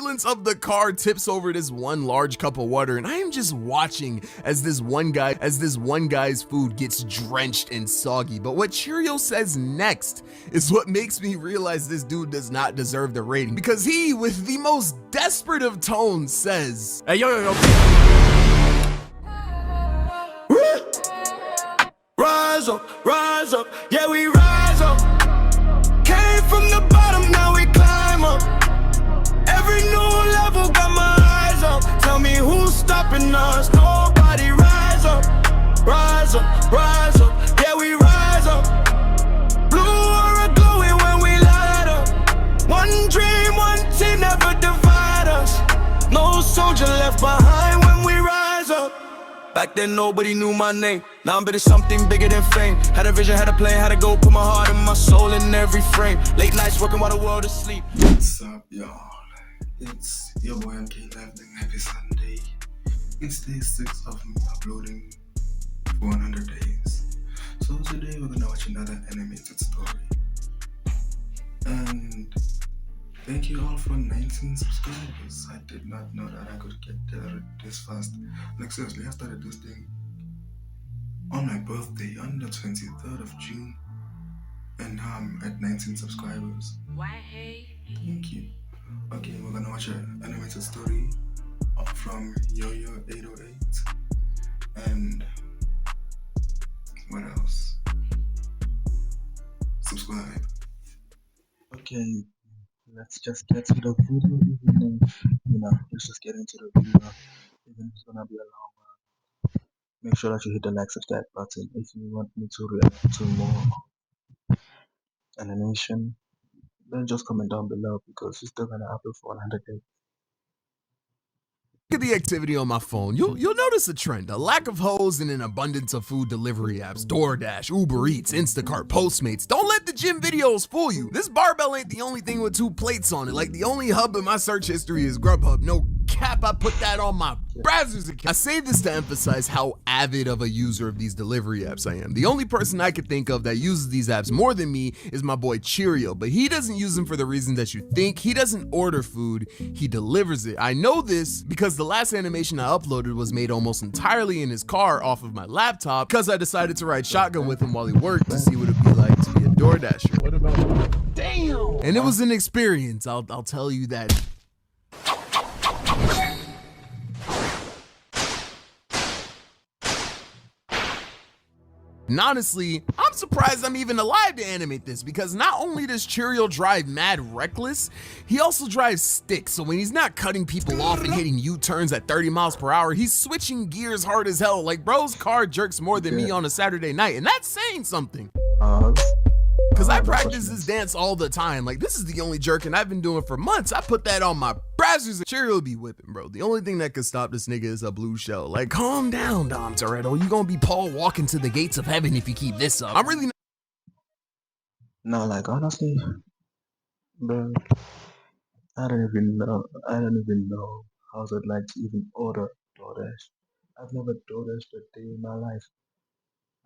turbulence of the car tips over this one large cup of water, and I am just watching as this one guy's food gets drenched and soggy. But what Cheerio says next is what makes me realize this dude does not deserve the rating, because he, with the most desperate of tones, says, "Hey, yo. Rise up, yeah, we rise up. Came from the bottom, now we climb up. Every new level got my eyes up. Tell me who's stopping us? Nobody. Rise up, yeah, we rise up. Blue aura glowing when we light up. One dream, one team, never divide us. No soldier left behind when we rise up. Back then nobody knew my name. Now I'm building something bigger than fame. Had a vision, had a plan, had to go put my heart and my soul in every frame. Late nights working while the world is asleep. What's up, y'all? It's your boy MK Living. Happy Sunday. It's day 6 of me uploading for 100 days. So today we're gonna watch another animated story. And thank you all for 19 subscribers. I did not know that I could get there this fast. Like seriously, I started this thing on my birthday on the 23rd of June. And now I'm at 19 subscribers. Thank you. Okay, we're gonna watch an animated story from Yo-Yo808. And what else? Subscribe. Okay. Let's just get to the video, let's just get into the video, even if it's gonna be a long one. Make sure that you hit the like, subscribe button if you want me to react to more animation. Then just comment down below, because we're still gonna upload for 100 days. Look at the activity on my phone. You'll notice a trend: a lack of hoes and an abundance of food delivery apps. DoorDash, Uber Eats, Instacart, Postmates. Don't let the gym videos fool you. This barbell ain't the only thing with 2 plates on it. Like, the only hub in my search history is Grubhub. No cap, I put that on my browser's account. I say this to emphasize how avid of a user of these delivery apps I am. The only person I could think of that uses these apps more than me is my boy Cheerio, but he doesn't use them for the reason that you think. He doesn't order food, he delivers it. I know this because the last animation I uploaded was made almost entirely in his car off of my laptop, because I decided to ride shotgun with him while he worked to see what it'd be like to be a DoorDasher. What about damn? And it was an experience, I'll tell you that. And honestly, I'm surprised I'm even alive to animate this, because not only does Cheerio drive mad reckless, he also drives stick. So when he's not cutting people off and hitting U-turns at 30 miles per hour, he's switching gears hard as hell. Like, bro's car jerks more than me on a Saturday night, and that's saying something. Because I practice this dance all the time. Like, this is the only jerking I've been doing for months. I put that on my browsers. Cheerio be whipping, bro. The only thing that could stop this nigga is a blue shell. Like, calm down, Dom Toretto. You gonna be Paul walking to the gates of heaven if you keep this up. I'm really not. No, like, honestly, bro, I don't even know how's it like to even order DoorDash. I've never DoorDashed a day in my life.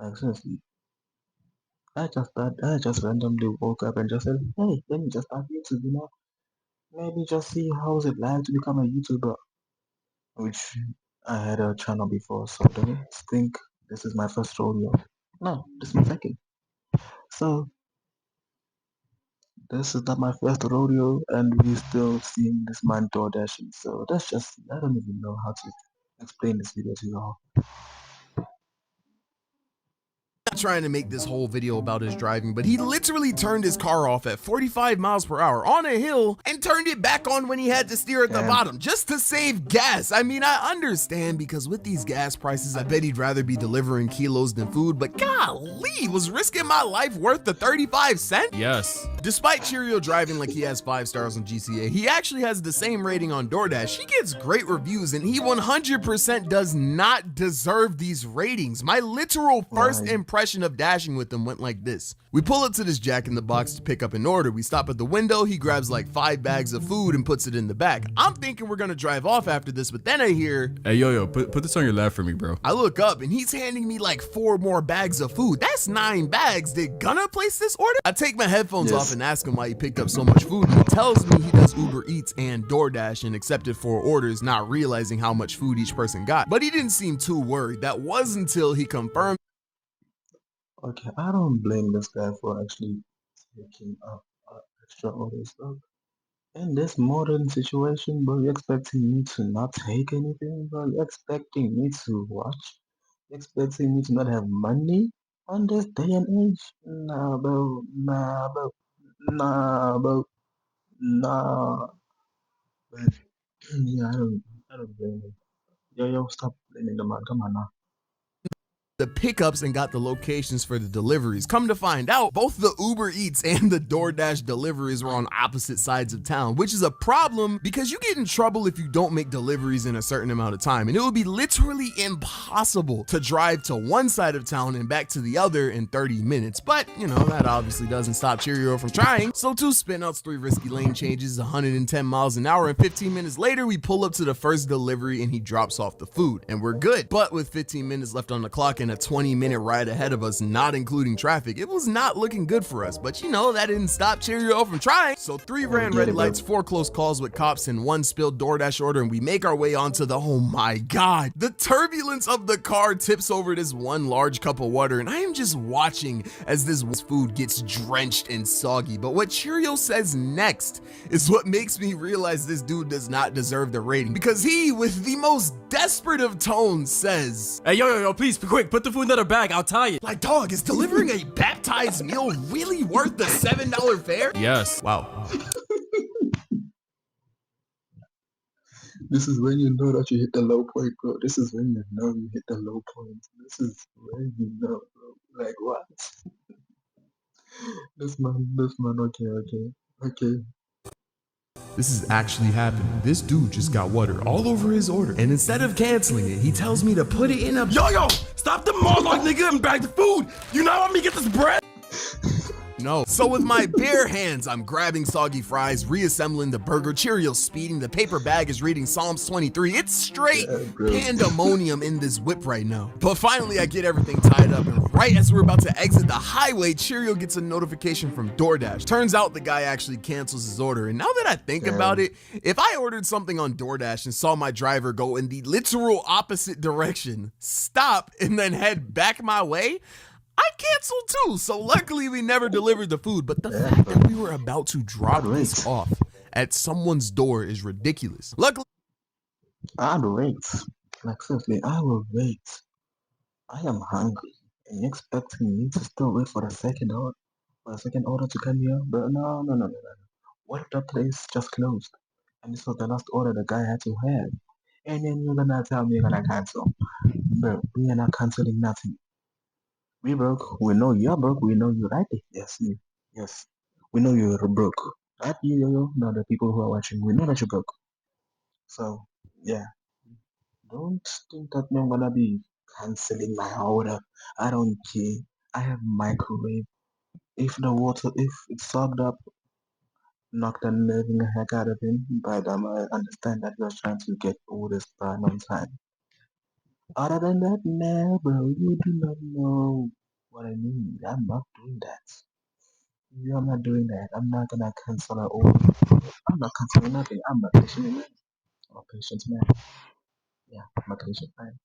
Like, seriously. I just randomly woke up and just said, hey, let me just start YouTube, maybe just see how's it like to become a YouTuber, which I had a channel before, so don't think this is my first rodeo. No, this is my second. So this is not my first rodeo, and we're still seeing this man door dashing. So that's just, I don't even know how to explain this video to y'all. Trying to make this whole video about his driving, but he literally turned his car off at 45 miles per hour on a hill and turned it back on when he had to steer at the bottom just to save gas. I mean, I understand, because with these gas prices, I bet he'd rather be delivering kilos than food, but golly, was risking my life worth the 35 cents? Yes. Despite Cheerio driving like he has 5 stars on GCA, he actually has the same rating on DoorDash. He gets great reviews, and he 100% does not deserve these ratings. My literal first impression session of dashing with him went like this. We pull up to this Jack in the Box to pick up an order. We stop at the window, he grabs like 5 bags of food and puts it in the back. I'm thinking we're gonna drive off after this, but then I hear, "Hey, yo, put this on your lap for me, bro." I look up and he's handing me like 4 more bags of food. That's 9 bags. Did Gunna place this order? I take my headphones off and ask him why he picked up so much food. And he tells me he does Uber Eats and DoorDash and accepted 4 orders, not realizing how much food each person got. But he didn't seem too worried. That was until he confirmed. Okay, I don't blame this guy for actually taking up extra orders, bro. In this modern situation, bro, you're expecting me to not take anything, bro? You're expecting me to watch? You're expecting me to not have money on this day and age? Nah, bro. Nah, bro. Nah, bro. Nah. But yeah, I don't blame him. Yo, stop blaming the man. Come on now. The pickups and got the locations for the deliveries. Come to find out, both the Uber Eats and the DoorDash deliveries were on opposite sides of town, which is a problem because you get in trouble if you don't make deliveries in a certain amount of time. And it would be literally impossible to drive to one side of town and back to the other in 30 minutes. But, you know, that obviously doesn't stop Cheerio from trying. So 2 spinouts, 3 risky lane changes, 110 miles an hour, and 15 minutes later, we pull up to the first delivery and he drops off the food. And we're good. But with 15 minutes left on the clock and a 20-minute ride ahead of us, not including traffic, it was not looking good for us. But you know, that didn't stop Cheerio from trying. So 3 ran red lights, 4 close calls with cops, and 1 spilled DoorDash order, and we make our way onto the, oh my God, the turbulence of the car tips over this 1 large cup of water, and I am just watching as this food gets drenched and soggy. But what Cheerio says next is what makes me realize this dude does not deserve the rating, because he, with the most desperate of tones, says, "Hey, yo, please, quick, put the food in another bag. I'll tie it." Like, dog, is delivering a baptized meal really worth the $7 fare? Yes. Wow. This is when you know that you hit the low point, bro. This is when you know you hit the low point. This is when you know, bro. Like, what? This man, okay. This is actually happening. This dude just got water all over his order, and instead of canceling it, he tells me to put it in a— Yo, stop the monologue, nigga, and bag the food. You not want me to get this bread? No. So with my bare hands, I'm grabbing soggy fries, reassembling the burger, Cheerios speeding, the paper bag is reading Psalms 23. It's straight pandemonium in this whip right now. But finally, I get everything tied up, and right as we're about to exit the highway, Cheerio gets a notification from DoorDash. Turns out the guy actually cancels his order, and now that I think about it, if I ordered something on DoorDash and saw my driver go in the literal opposite direction, stop, and then head back my way, I canceled too. So luckily we never delivered the food, but the fact that we were about to drop this off at someone's door is ridiculous. Luckily, I'd wait. Like, seriously, I will wait. I am hungry, and you're expecting me to still wait for the second order to come here? But no. What if the place just closed, and this was the last order the guy had to have? And then you're gonna tell me you're gonna cancel? Bro, we are not canceling nothing. We broke. We know you're broke. We know you, right? Yes, you. Yes. We know you're broke. Right? You. No, the people who are watching, we know that you're broke. So, yeah. Don't think that I'm gonna be canceling my order. I don't care. I have microwave. If it's soaked up, knock the living heck out of him. But I understand that you're trying to get all this done on time. Other than that, nah, bro, you do not know what I mean. I'm not doing that. I'm not doing that. I'm not gonna cancel an order. I'm not canceling nothing. I'm a patient man. I'm a patient man. Yeah, I'm a patient man.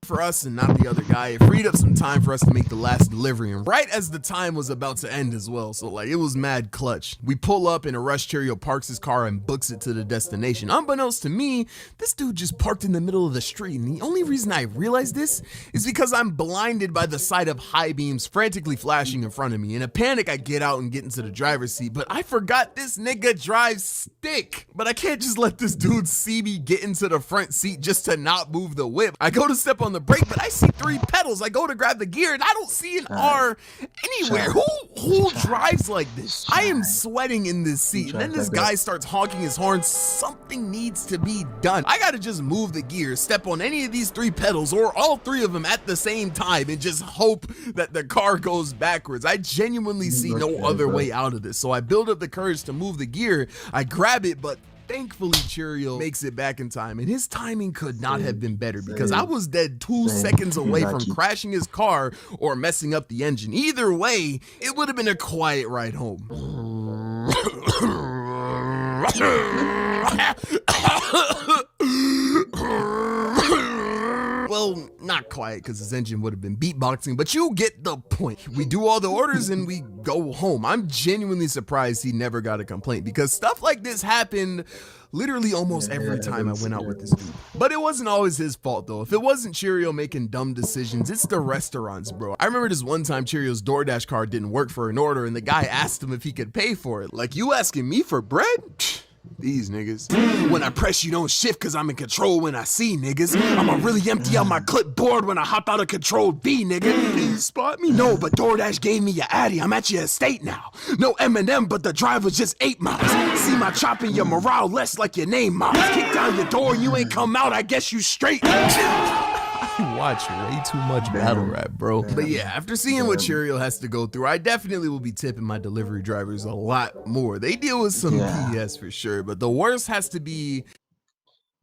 for us and not the other guy, it freed up some time for us to make the last delivery, and right as the time was about to end as well, so like it was mad clutch. We pull up and a rush Cheerio parks his car and books it to the destination. Unbeknownst to me, this dude just parked in the middle of the street, and the only reason I realized this is because I'm blinded by the sight of high beams frantically flashing in front of me. In a panic, I get out and get into the driver's seat, but I forgot this nigga drives stick. But I can't just let this dude see me get into the front seat just to not move the whip. I go to step on on the brake, but I see 3 pedals. I go to grab the gear and I don't see an R anywhere. Who drives like this? I am sweating in this seat. And then this guy starts honking his horn. Something needs to be done. I gotta just move the gear, step on any of these 3 pedals or all 3 of them at the same time and just hope that the car goes backwards. I genuinely see no other way out of this. So I build up the courage to move the gear. I grab it, but thankfully Cheerio makes it back in time, and his timing could not have been better because I was dead 2 seconds away from crashing his car or messing up the engine. Either way, it would have been a quiet ride home. Well, not quiet because his engine would have been beatboxing, but you get the point. We do all the orders and we go home. I'm genuinely surprised he never got a complaint because stuff like this happened literally almost every time I went out with this dude. But it wasn't always his fault though. If it wasn't Cheerio making dumb decisions, it's the restaurants, bro. I remember this one time Cheerio's DoorDash card didn't work for an order and the guy asked him if he could pay for it. Like, you asking me for bread? These niggas. When I press, you don't shift cause I'm in control when I see niggas. I'ma really empty out my clipboard when I hop out of control B, nigga. Can you spot me? No, but DoorDash gave me your Addy. I'm at your estate now. No M&M, but the drive was just 8 miles. See my chop in your morale less like your name, Miles. Kick down your door and you ain't come out, I guess you straight. I watch way too much battle rap, bro. But yeah, after seeing what Cheerio has to go through, I definitely will be tipping my delivery drivers a lot more. They deal with some BS for sure, but the worst has to be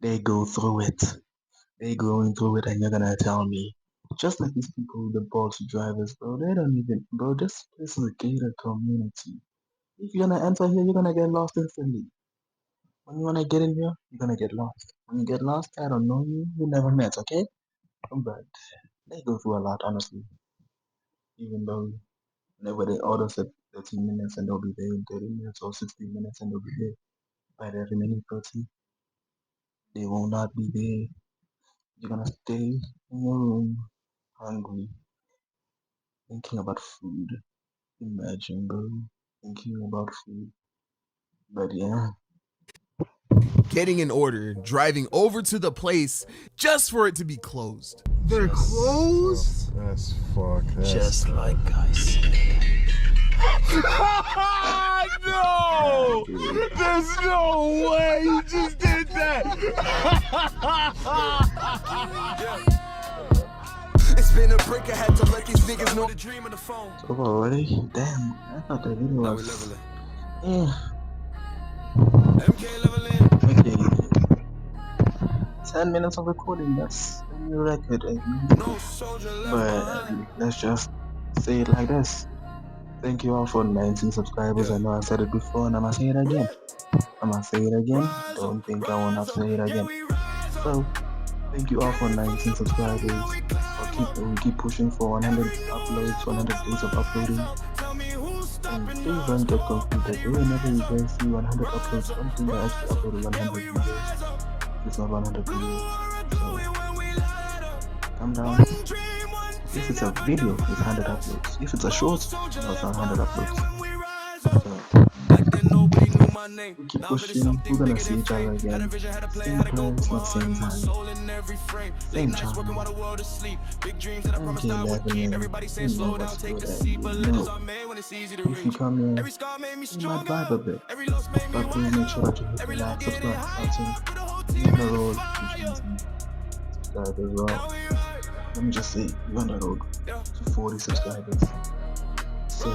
they go through it. They going through it, and you're gonna tell me, just like these people, the boss drivers, bro, they don't even, bro, this place is a gated community. If you're gonna enter here, you're gonna get lost instantly. When you wanna get in here, you're gonna get lost. When you get lost, I don't know you, we never met, okay? But they go through a lot, honestly. Even though whenever they order set 13 minutes and they'll be there in 30 minutes or 60 minutes and they'll be there by every minute 30, they will not be there. You're gonna stay in your room, hungry, thinking about food. Imagine, bro, thinking about food. But yeah. getting an order, driving over to the place just for it to be closed. They're closed? That's fuck. Just like I said. No! There's no way you just did that! It's been a break, I had to let these niggas know the dream of the phone. It's over already? Damn, I thought the video was... Yeah. MK leveling. Okay. 10 minutes of recording, that's a new record. No soldier left But behind. let's just say it like this. Thank you all for 19 subscribers. I know I said it before and I'm gonna say it again. Don't think I will not say it again. So, thank you all for 19 subscribers. We keep pushing for 100 uploads, 100 days of uploading. And please don't get confused. Whenever you guys see 100 uploads, don't think I actually uploaded 100 videos. It's not 100 videos. So, calm down. If it's a video, it's 100 uploads. If it's a short, it's not 100 uploads. So, we keep pushing. We're gonna see each other again. Same place, not same time. Same channel. MK 11. You know what's good. No. If you come here, you might vibe a bit. But please make sure that you hit the like, subscribe button. You're on the road, which means subscribe as well. Let me just say, you're on the road to 40 subscribers. So,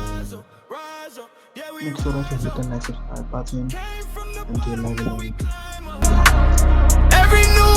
make sure that you hit the like, subscribe button, and get like it. Every new